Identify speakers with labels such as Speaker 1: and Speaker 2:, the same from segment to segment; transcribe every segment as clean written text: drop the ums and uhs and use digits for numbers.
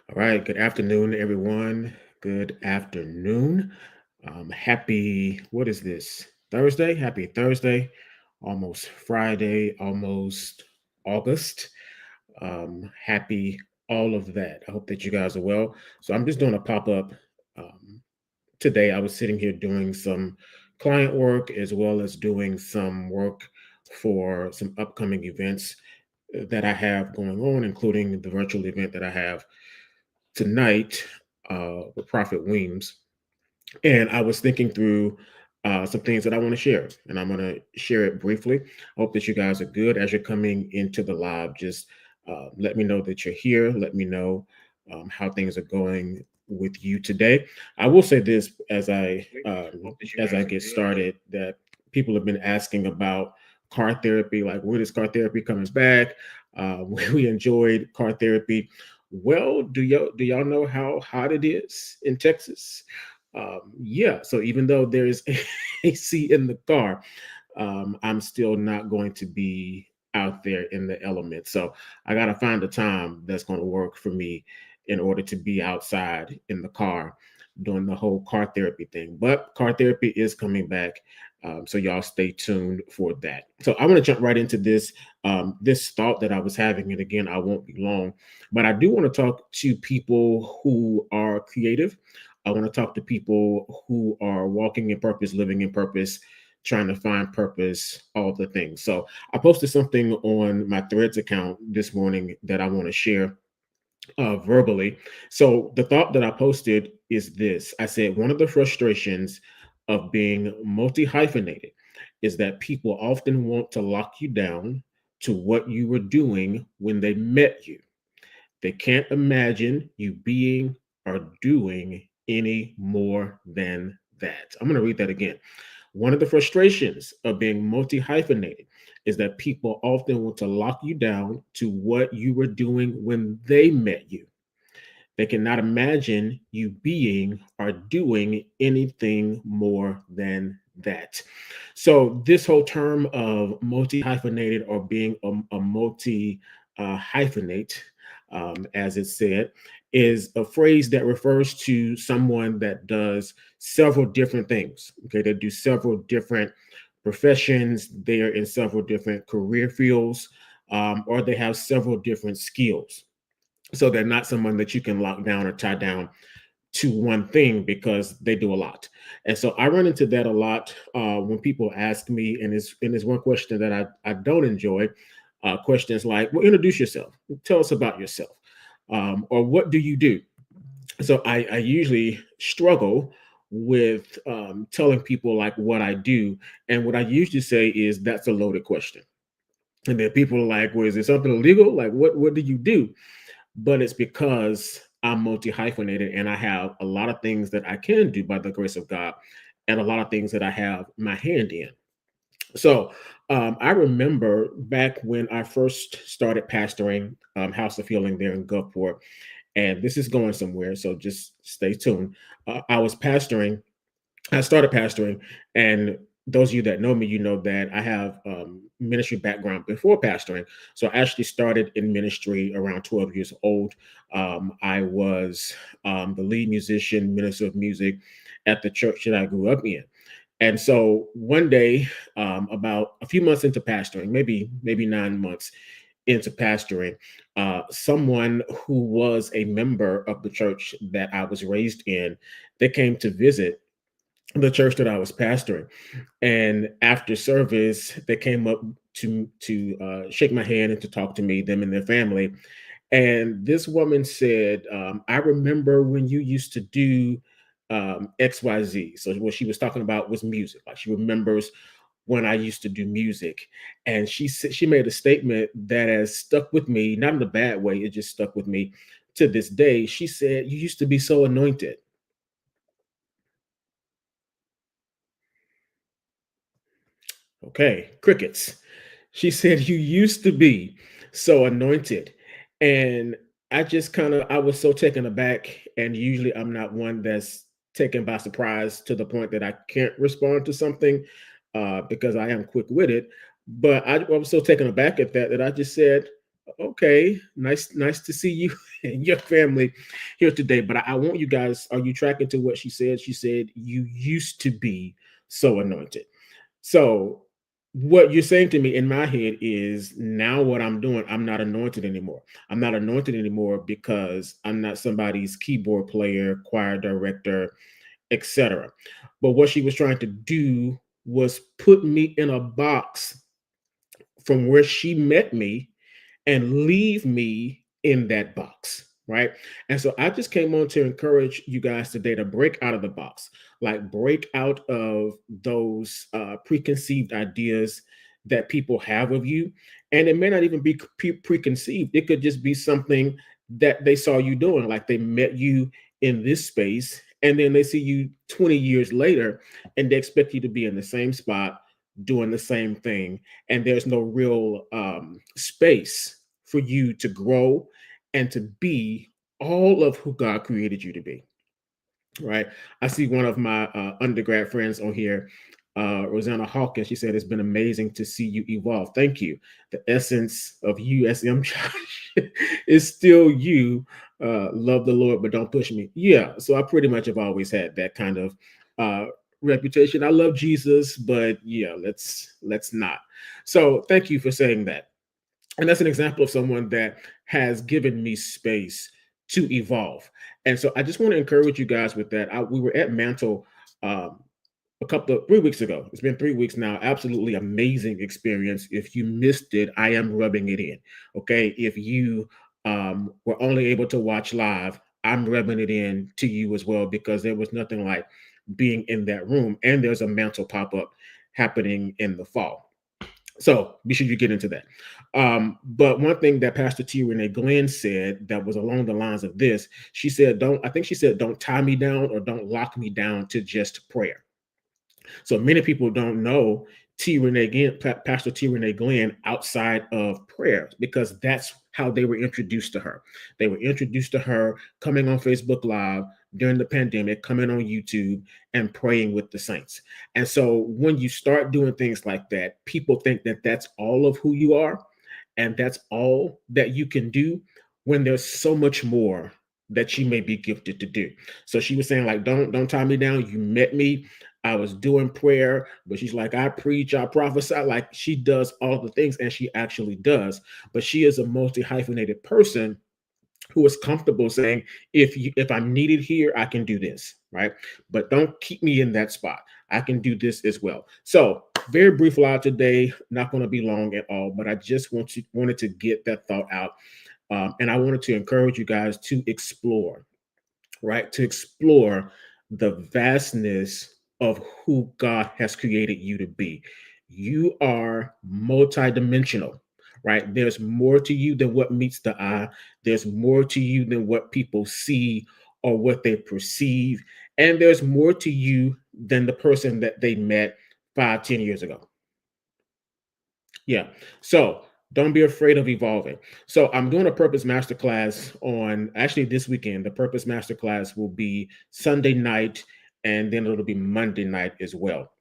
Speaker 1: All right. Good afternoon, everyone. Good afternoon. Happy, what is this? Thursday? Happy Thursday. Almost Friday, almost August. Happy all of that. I hope that you guys are well. So I'm just doing a pop up um, today. I was sitting here doing some client work as well as doing some work for some upcoming events that I have going on, including the virtual event that I have tonight with Prophet Weems, and I was thinking through some things that I want to share, and I'm going to share it briefly. I hope that you guys are good as you're coming into the live. Just let me know that you're here. Let me know how things are going with you today. I will say this as I get started that people have been asking about car therapy, like when is car therapy coming back? We enjoyed car therapy. Well, do y'all know how hot it is in Texas? Yeah, so even though there's AC in the car, I'm still not going to be out there in the elements. So I got to find a time that's going to work for me in order to be outside in the car doing the whole car therapy thing. But car therapy is coming back. So y'all stay tuned for that. So I want to jump right into this thought that I was having, and again, I won't be long, but I do want to talk to people who are creative. I want to talk to people who are walking in purpose, living in purpose, trying to find purpose, all the things. So I posted something on my Threads account this morning that I want to share verbally. So the thought that I posted is this: I said, one of the frustrations of being multi hyphenated is that people often want to lock you down to what you were doing when they met you. They can't imagine you being or doing any more than that. I'm going to read that again. One of the frustrations of being multi hyphenated is that people often want to lock you down to what you were doing when they met you. They cannot imagine you being or doing anything more than that. So, this whole term of multi hyphenated or being a multi hyphenate, as it's said, is a phrase that refers to someone that does several different things. Okay, they do several different professions, they're in several different career fields, or they have several different skills. So they're not someone that you can lock down or tie down to one thing because they do a lot. And so I run into that a lot when people ask me, and it's one question that I don't enjoy. Questions like, well, introduce yourself, tell us about yourself, or what do you do? So I usually struggle with telling people like what I do. And what I usually say is that's a loaded question. And then people are like, well, is it something illegal? Like, what do you do? But it's because I'm multi hyphenated and I have a lot of things that I can do by the grace of God, and a lot of things that I have my hand in. So I remember back when I first started pastoring House of Healing there in Gulfport, and this is going somewhere, so just stay tuned. I was pastoring I started pastoring, and those of you that know me, you know that I have ministry background before pastoring. So I actually started in ministry around 12 years old. I was the lead musician, minister of music at the church that I grew up in. And so one day, about a few months into pastoring, maybe 9 months into pastoring, someone who was a member of the church that I was raised in, they came to visit the church that I was pastoring. And after service, they came up to shake my hand and to talk to me, them and their family. And this woman said, "I remember when you used to do XYZ." So what she was talking about was music. Like she remembers when I used to do music, and she said she made a statement that has stuck with me, not in a bad way. It just stuck with me to this day. She said, "You used to be so anointed." Okay, crickets. She said, "You used to be so anointed." And I was so taken aback. And usually I'm not one that's taken by surprise to the point that I can't respond to something because I am quick witted. But I was so taken aback at that that I just said, Okay, nice to see you and your family here today. But I want you guys, are you tracking to what she said? She said you used to be so anointed. So what you're saying to me in my head is now what I'm doing, I'm not anointed anymore. I'm not anointed anymore because I'm not somebody's keyboard player, choir director, etc. But what she was trying to do was put me in a box from where she met me and leave me in that box, right? And so I just came on to encourage you guys today to break out of the box, like break out of those preconceived ideas that people have of you. And it may not even be preconceived, it could just be something that they saw you doing, like they met you in this space. And then they see you 20 years later and they expect you to be in the same spot doing the same thing, and there's no real space for you to grow and to be all of who God created you to be. Right? I see one of my undergrad friends on here, Rosanna Hawkins. She said it's been amazing to see you evolve. Thank you. The essence of USM is still you. Love the Lord, but don't push me. Yeah. So I pretty much have always had that kind of uh, reputation. I love Jesus, but yeah, let's not. So thank you for saying that. And that's an example of someone that has given me space to evolve. And so I just want to encourage you guys with that. We were at Mantle um, a couple of 3 weeks ago. It's been 3 weeks now. Absolutely amazing experience. If you missed it, I am rubbing it in. Okay. If you were only able to watch live, I'm rubbing it in to you as well, because there was nothing like being in that room. And there's a Mantle pop up happening in the fall. So be sure you get into that. But one thing that Pastor T. Renee Glenn said that was along the lines of this, she said, I think she said, don't tie me down or don't lock me down to just prayer. So many people don't know Pastor T. Renee Glenn outside of prayer, because that's how they were introduced to her. They were introduced to her coming on Facebook Live during the pandemic, coming on YouTube and praying with the saints. And so when you start doing things like that, people think that that's all of who you are and that's all that you can do, when there's so much more that you may be gifted to do. So she was saying, like, don't tie me down. You met me, I was doing prayer, but she's like, I preach, I prophesy. Like, she does all the things, and she actually does. But she is a multi hyphenated person who is comfortable saying, if I'm needed here, I can do this, right? But don't keep me in that spot. I can do this as well. So very brief live today, not going to be long at all, but I just wanted to get that thought out. And I wanted to encourage you guys to explore, right? To explore the vastness of who God has created you to be. You are multidimensional, right? There's more to you than what meets the eye, there's more to you than what people see or what they perceive. And there's more to you than the person that they met 5, 10 years ago. Yeah. So don't be afraid of evolving. So I'm doing a purpose masterclass on actually this weekend. The purpose masterclass will be Sunday night, and then it'll be Monday night as well.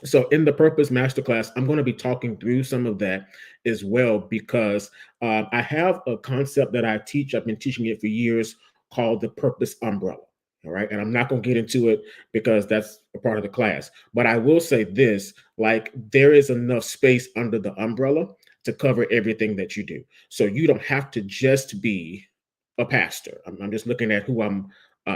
Speaker 1: So in the purpose masterclass, I'm going to be talking through some of that as well, because I have a concept that I teach. I've been teaching it for years, called the purpose umbrella. All right. And I'm not going to get into it because that's a part of the class. But I will say this, like, there is enough space under the umbrella to cover everything that you do. So you don't have to just be a pastor. I'm just looking at who I'm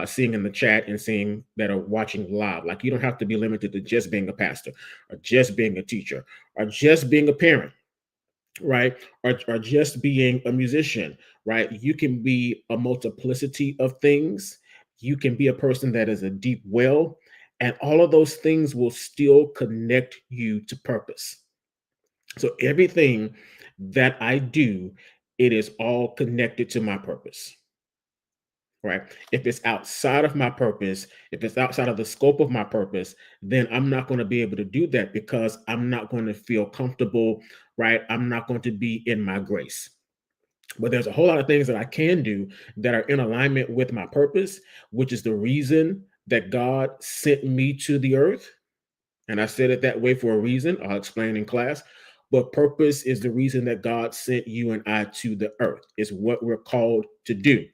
Speaker 1: seeing in the chat and seeing that are watching live. Like, you don't have to be limited to just being a pastor or just being a teacher or just being a parent, right? Or just being a musician, right? You can be a multiplicity of things. You can be a person that is a deep well, and all of those things will still connect you to purpose. So everything that I do, it is all connected to my purpose, right? If it's outside of my purpose, if it's outside of the scope of my purpose, then I'm not going to be able to do that, because I'm not going to feel comfortable, right? I'm not going to be in my grace. But there's a whole lot of things that I can do that are in alignment with my purpose, which is the reason that God sent me to the earth. And I said it that way for a reason. I'll explain in class. but purpose is the reason that God sent you and I to the earth. It's what we're called to do.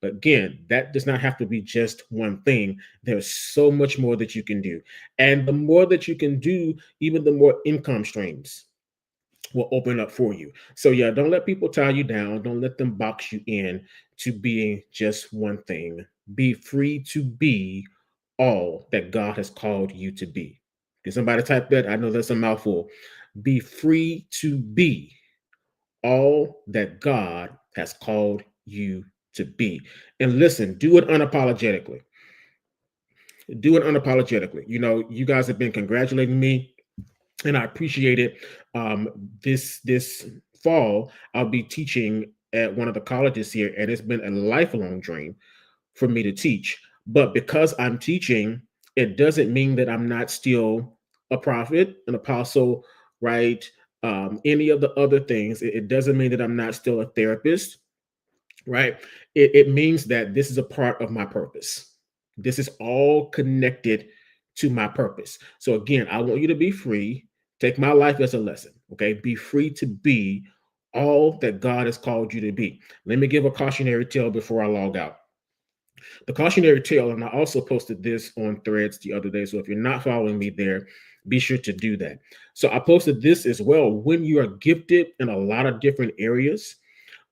Speaker 1: But again, that does not have to be just one thing. There's so much more that you can do. And the more that you can do, even the more income streams will open up for you. So yeah, don't let people tie you down. Don't let them box you in to being just one thing. Be free to be all that God has called you to be. Can somebody type that? I know that's a mouthful. Be free to be all that God has called you to be. And listen, do it unapologetically. Do it unapologetically. You know, you guys have been congratulating me and I appreciate it. This fall, I'll be teaching at one of the colleges here, and it's been a lifelong dream for me to teach. But because I'm teaching, it doesn't mean that I'm not still a prophet, an apostle, right? Any of the other things. It doesn't mean that I'm not still a therapist, right? It means that this is a part of my purpose. This is all connected to my purpose. So again, I want you to be free. Take my life as a lesson. Okay. Be free to be all that God has called you to be. Let me give a cautionary tale before I log out. The cautionary tale, and I also posted this on Threads the other day. So if you're not following me there, be sure to do that. So I posted this as well. When you are gifted in a lot of different areas,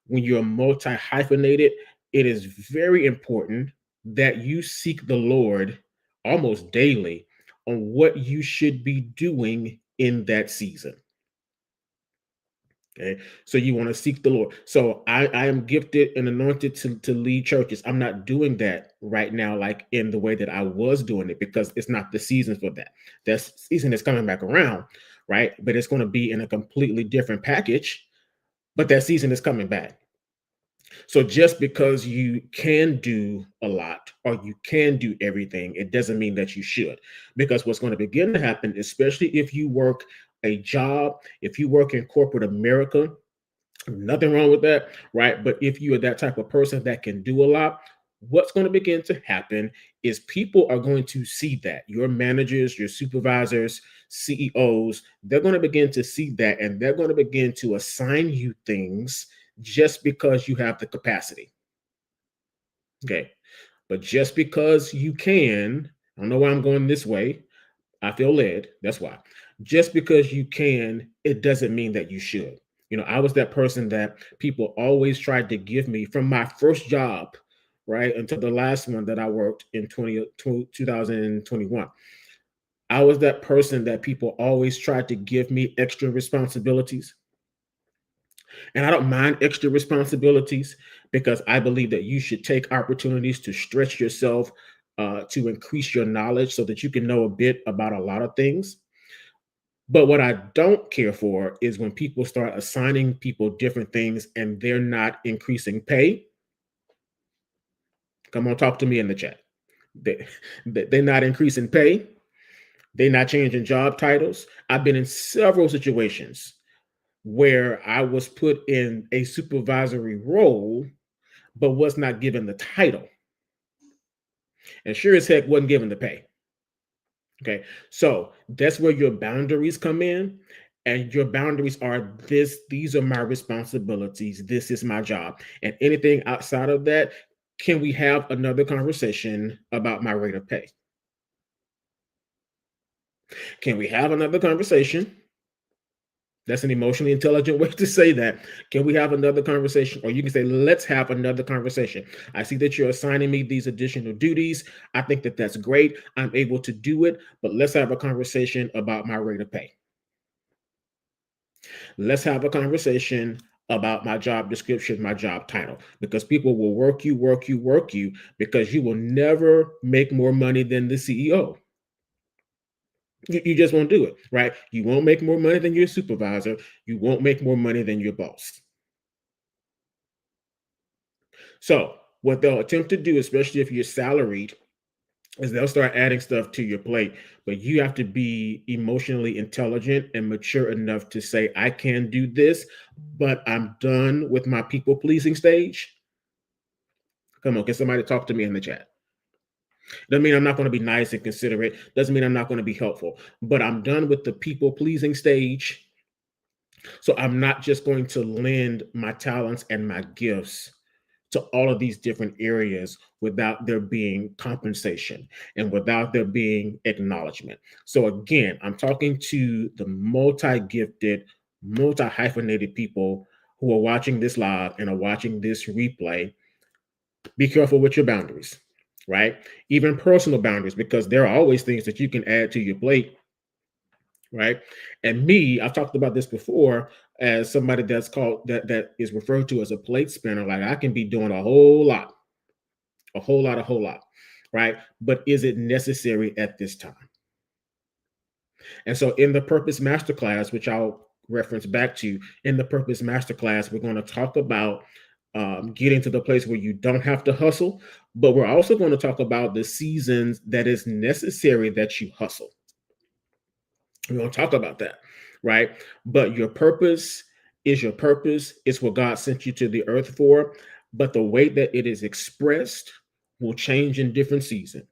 Speaker 1: when you're multi hyphenated, it is very important that you seek the Lord almost daily on what you should be doing in that season. Okay. So you want to seek the Lord. So I am gifted and anointed to lead churches. I'm not doing that right now, like in the way that I was doing it, because it's not the season for that. That season is coming back around, right? But it's going to be in a completely different package. But that season is coming back. So just because you can do a lot or you can do everything, it doesn't mean that you should. Because what's going to begin to happen, especially if you work a job, if you work in corporate America, nothing wrong with that, right? But if you are that type of person that can do a lot, what's going to begin to happen is people are going to see that. Your managers, your supervisors, CEOs, they're going to begin to see that and they're going to begin to assign you things just because you have the capacity. Okay. But just because you can, I don't know why I'm going this way. I feel led. That's why. Just because you can, it doesn't mean that you should. You know, I was that person that people always tried to give me from my first job, right, until the last one that I worked in 2021. I was that person that people always tried to give me extra responsibilities. And I don't mind extra responsibilities because I believe that you should take opportunities to stretch yourself, to increase your knowledge so that you can know a bit about a lot of things. But what I don't care for is when people start assigning people different things and they're not increasing pay. Come on, talk to me in the chat. They, they're not increasing pay. They're not changing job titles. I've been in several situations where I was put in a supervisory role, but was not given the title. And sure as heck wasn't given the pay. Okay. So that's where your boundaries come in. And your boundaries are these are my responsibilities. This is my job. And anything outside of that, can we have another conversation about my rate of pay? Can we have another conversation? That's an emotionally intelligent way to say that. Can we have another conversation? Or you can say, let's have another conversation. I see that you're assigning me these additional duties. I think that that's great. I'm able to do it, but let's have a conversation about my rate of pay. Let's have a conversation about my job description, my job title, because people will work you, work you, work you, because you will never make more money than the CEO. You just won't do it, right? You won't make more money than your supervisor. You won't make more money than your boss. So, what they'll attempt to do, especially if you're salaried, is they'll start adding stuff to your plate. But you have to be emotionally intelligent and mature enough to say, I can do this, but I'm done with my people pleasing stage. Come on, can somebody talk to me in the chat? Doesn't mean I'm not going to be nice and considerate. Doesn't mean I'm not going to be helpful. But I'm done with the people pleasing stage. So I'm not just going to lend my talents and my gifts to all of these different areas without there being compensation and without there being acknowledgement. So again, I'm talking to the multi-gifted, multi-hyphenated people who are watching this live and are watching this replay. Be careful with your boundaries, right? Even personal boundaries, because there are always things that you can add to your plate, right? And me, I've talked about this before as somebody that's called that is referred to as a plate spinner. Like I can be doing a whole lot, right? But is it necessary at this time? And so in the Purpose Masterclass, which I'll reference back to, in the Purpose Masterclass, we're going to talk about getting to the place where you don't have to hustle, but we're also going to talk about the seasons that is necessary that you hustle. We're going to talk about that, right? But your purpose is your purpose. It's what God sent you to the earth for. But the way that it is expressed will change in different seasons,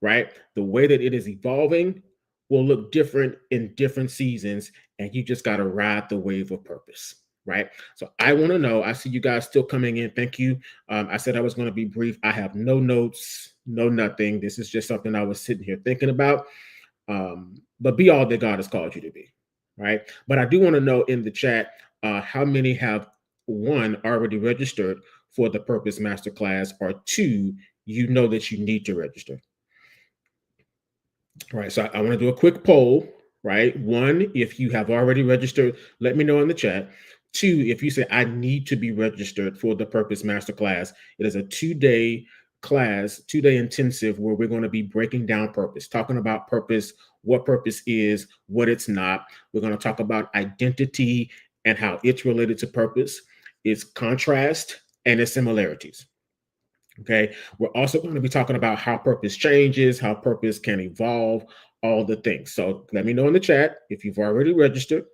Speaker 1: right? The way that it is evolving will look different in different seasons. And you just got to ride the wave of purpose, right? So I want to know. I see you guys still coming in. Thank you. I said I was going to be brief. I have no notes, no nothing. This is just something I was sitting here thinking about. But be all that God has called you to be, right? But I do want to know in the chat how many have one already registered for the Purpose Masterclass, or two, you know that you need to register. All right, so I want to do a quick poll, right? One, if you have already registered, let me know in the chat. Two, if you say I need to be registered for the Purpose Masterclass, it is a 2-day class, 2-day intensive where we're going to be breaking down purpose, talking about purpose, what purpose is, what it's not. We're going to talk about identity and how it's related to purpose, its contrast, and its similarities. Okay. We're also going to be talking about how purpose changes, how purpose can evolve, all the things. So let me know in the chat if you've already registered.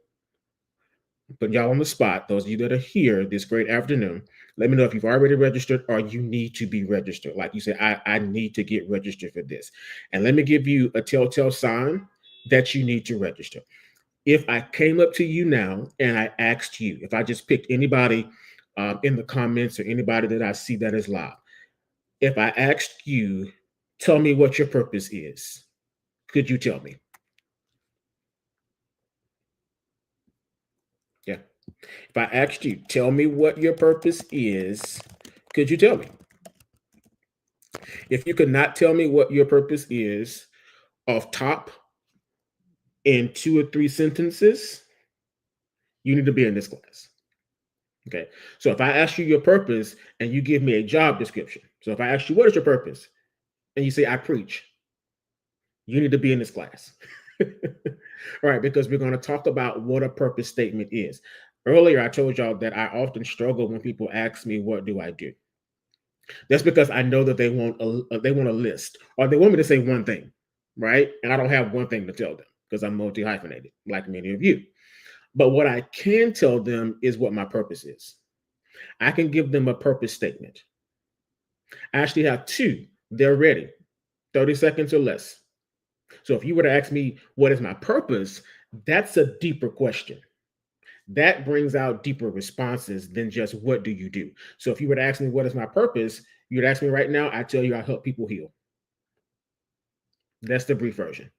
Speaker 1: Put y'all on the spot. Those of you that are here this great afternoon, let me know if you've already registered or you need to be registered. Like you said, I need to get registered for this. And let me give you a telltale sign that you need to register. If I came up to you now and I asked you, if I just picked anybody in the comments or anybody that I see that is live, if I asked you, tell me what your purpose is, could you tell me? Yeah. If I asked you, tell me what your purpose is, could you tell me? If you could not tell me what your purpose is off top in 2 or 3 sentences, you need to be in this class. Okay. So if I ask you your purpose and you give me a job description, so if I ask you, what is your purpose? And you say, I preach, you need to be in this class. All right, because we're going to talk about what a purpose statement is. Earlier, I told y'all that I often struggle when people ask me, what do I do? That's because I know that they want a list, or they want me to say one thing, right? And I don't have one thing to tell them because I'm multi-hyphenated, like many of you. But what I can tell them is what my purpose is. I can give them a purpose statement. I actually have two. They're ready, 30 seconds or less. So if you were to ask me, what is my purpose? That's a deeper question. That brings out deeper responses than just what do you do? So if you were to ask me, what is my purpose? You'd ask me right now, I tell you, I help people heal. That's the brief version.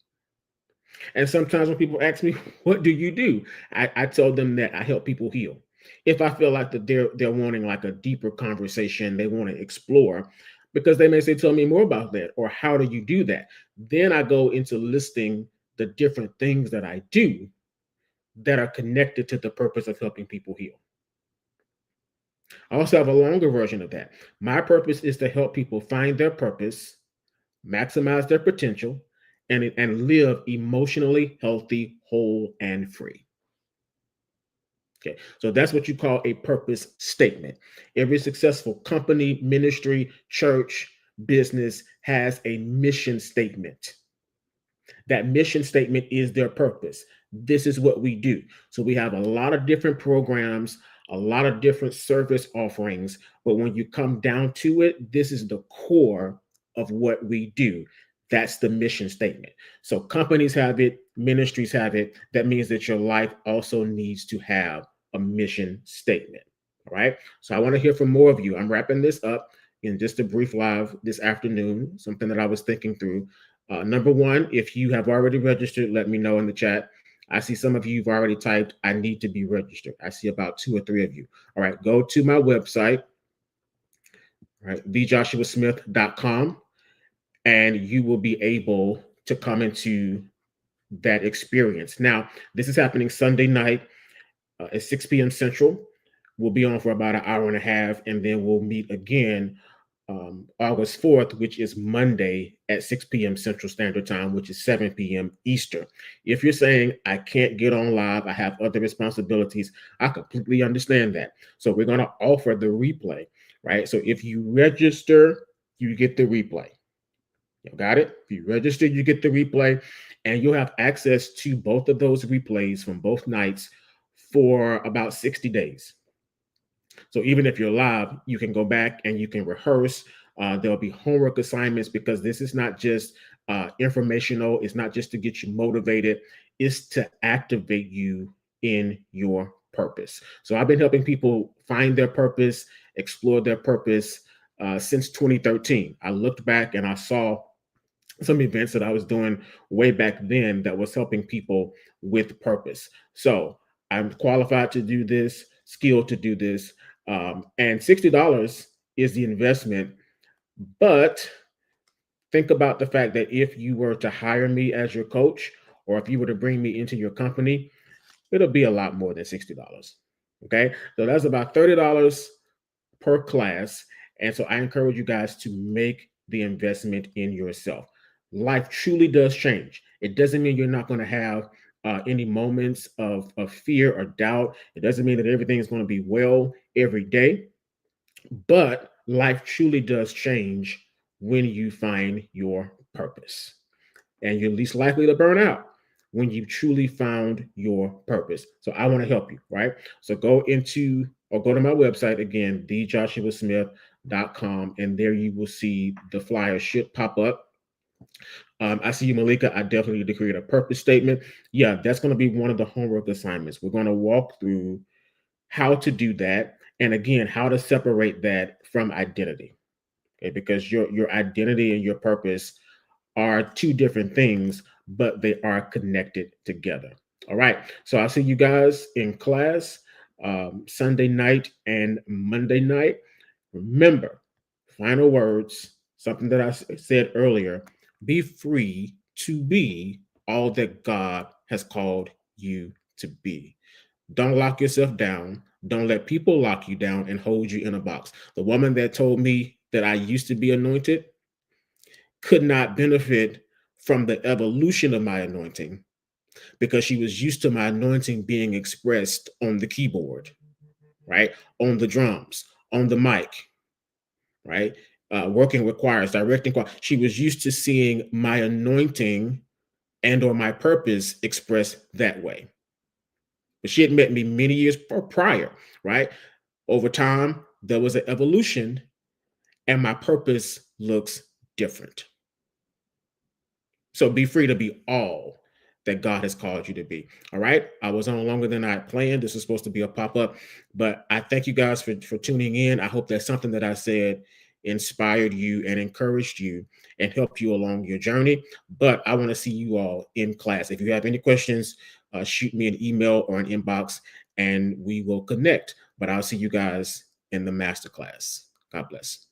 Speaker 1: And sometimes when people ask me, what do you do? I tell them that I help people heal. If I feel like that they're wanting like a deeper conversation, they want to explore, because they may say, tell me more about that, or how do you do that? Then I go into listing the different things that I do that are connected to the purpose of helping people heal. I also have a longer version of that. My purpose is to help people find their purpose, maximize their potential, and live emotionally healthy, whole, and free. Okay, so that's what you call a purpose statement. Every successful company, ministry, church, business has a mission statement. That mission statement is their purpose. This is what we do. So we have a lot of different programs, a lot of different service offerings, but when you come down to it, this is the core of what we do. That's the mission statement. So companies have it, ministries have it. That means that your life also needs to have a mission statement. All right. So I want to hear from more of you. I'm wrapping this up in just a brief live this afternoon, something that I was thinking through. Number one, if you have already registered, let me know in the chat. I see some of you have already typed, I need to be registered. I see about 2 or 3 of you. All right. Go to my website, right, thejoshuasmith.com, and you will be able to come into that experience. Now, this is happening Sunday night at 6 p.m. Central. We'll be on for about an hour and a half, and then we'll meet again August 4th, which is Monday at 6 p.m. Central Standard Time, which is 7 p.m. Eastern. If you're saying, I can't get on live, I have other responsibilities, I completely understand that. So we're going to offer the replay, right? So if you register, you get the replay. You got it? If you register, you get the replay, and you'll have access to both of those replays from both nights for about 60 days. So even if you're live, you can go back and you can rehearse. There'll be homework assignments, because this is not just informational. It's not just to get you motivated. It's to activate you in your purpose. So I've been helping people find their purpose, explore their purpose since 2013. I looked back and I saw some events that I was doing way back then that was helping people with purpose. So I'm qualified to do this, skilled to do this. And $60 is the investment. But think about the fact that if you were to hire me as your coach, or if you were to bring me into your company, it'll be a lot more than $60. Okay. So that's about $30 per class. And so I encourage you guys to make the investment in yourself. Life truly does change. It doesn't mean you're not going to have any moments of fear or doubt. It doesn't mean that everything is going to be well every day, but life truly does change when you find your purpose. And you're least likely to burn out when you truly found your purpose. So I want to help you, right? So go to my website again, thejoshuasmith.com, and there you will see the flyer should pop up. I see you, Malika. I definitely need to create a purpose statement. Yeah, that's going to be one of the homework assignments. We're going to walk through how to do that, and again, how to separate that from identity. Okay, because your identity and your purpose are two different things, but they are connected together. All right. So I'll see you guys in class Sunday night and Monday night. Remember, final words, something that I said earlier: be free to be all that God has called you to be. Don't lock yourself down. Don't let people lock you down and hold you in a box. The woman that told me that I used to be anointed could not benefit from the evolution of my anointing, because she was used to my anointing being expressed on the keyboard, right? On the drums, on the mic, right? Working with choirs, directing choir. She was used to seeing my anointing and or my purpose expressed that way. But she had met me many years prior, right? Over time, there was an evolution, and my purpose looks different. So be free to be all that God has called you to be. All right. I was on longer than I had planned. This is supposed to be a pop-up, but I thank you guys for tuning in. I hope that something that I said inspired you and encouraged you and helped you along your journey. But I want to see you all in class. If you have any questions, shoot me an email or an inbox and we will connect. But I'll see you guys in the masterclass. God bless.